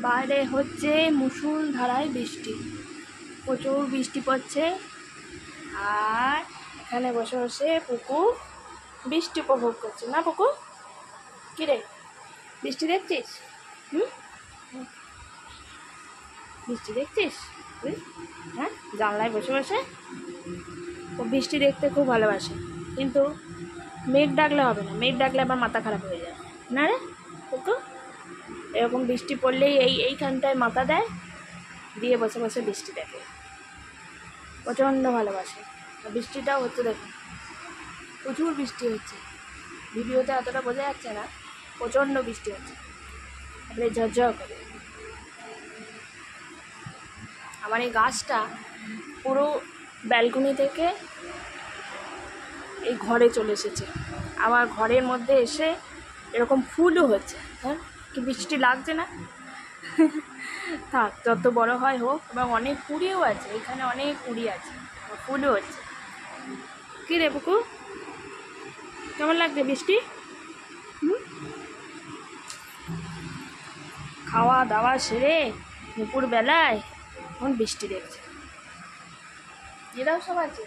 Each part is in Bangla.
বাইরে হচ্ছে মুষলধারায় বৃষ্টি, প্রচুর বৃষ্টি পড়ছে। আর এখানে বসে বসে পুকু বৃষ্টি উপভোগ করছে। না পুকু, কিরে বৃষ্টি দেখছিস? বৃষ্টি দেখছিস তুই? হ্যাঁ, জানলায় বসে বসে ও বৃষ্টি দেখতে খুব ভালোবাসে, কিন্তু মেঘ ডাকলে হবে না, মেঘ ডাকলে আবার মাথা খারাপ হয়ে যায়। না রে পুকু, এরকম বৃষ্টি পড়লেই এইখানটায় মাথা দেয়, দিয়ে বসে বসে বৃষ্টি দেখে, প্রচণ্ড ভালোবাসে। বৃষ্টিটাও হচ্ছে, দেখুন প্রচুর বৃষ্টি হচ্ছে, ভিডিওতে অতটা বোঝা যাচ্ছে না, প্রচণ্ড বৃষ্টি হচ্ছে, তারপরে ঝরঝর করে। আমার এই গাছটা পুরো ব্যালকনি থেকে এই ঘরে চলে এসেছে, আমার ঘরের মধ্যে এসে এরকম ফুলও হচ্ছে। হ্যাঁ, কি বৃষ্টি লাগছে না? থাক, যত বড় হয় হোক। এবং অনেক কুড়িও আছে, এখানে অনেক কুড়ি আছে, ফুলও হচ্ছে। কী রে পুকু, কেমন লাগছে বৃষ্টি? খাওয়া দাওয়া সেরে দুপুর বেলায় এখন বৃষ্টি দেখছে। এরাও সব আছে,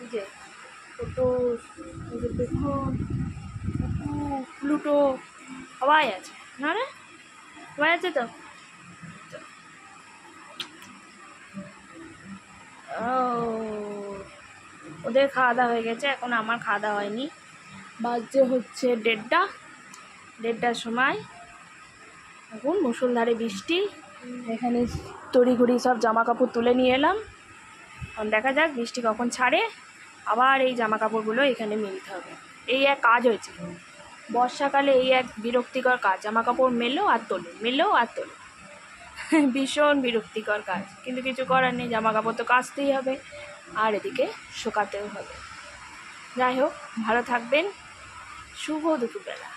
এই যে টোটো, এই যে পেখম, প্লুটো, সবাই আছে। না রে, সবাই আছে তো। ওদের খাওয়া দাওয়া হয়ে গেছে, এখন আমার খাওয়া দাওয়া হয়নি। বাজছে হচ্ছে 1:30টার সময়। এখন মুষলধারে বৃষ্টি, এখানে তড়িঘড়ি সব জামা কাপড় তুলে নিয়ে এলাম। এখন দেখা যাক বৃষ্টি কখন ছাড়ে, আবার এই জামা কাপড়গুলো এখানে মিলতে হবে। এই এক কাজ হয়েছে বর্ষাকালে, এই এক বিরক্তিকর কাজ, জামা কাপড় মেলো আর তোলো, মেলো আর তোলো। ভীষণ বিরক্তিকর কাজ, কিন্তু কিছু করার নেই, জামা কাপড় তো কাচতেই হবে, আর এদিকে শুকাতেও হবে। যাই হোক, ভালো থাকবেন, শুভ দুপুরবেলা।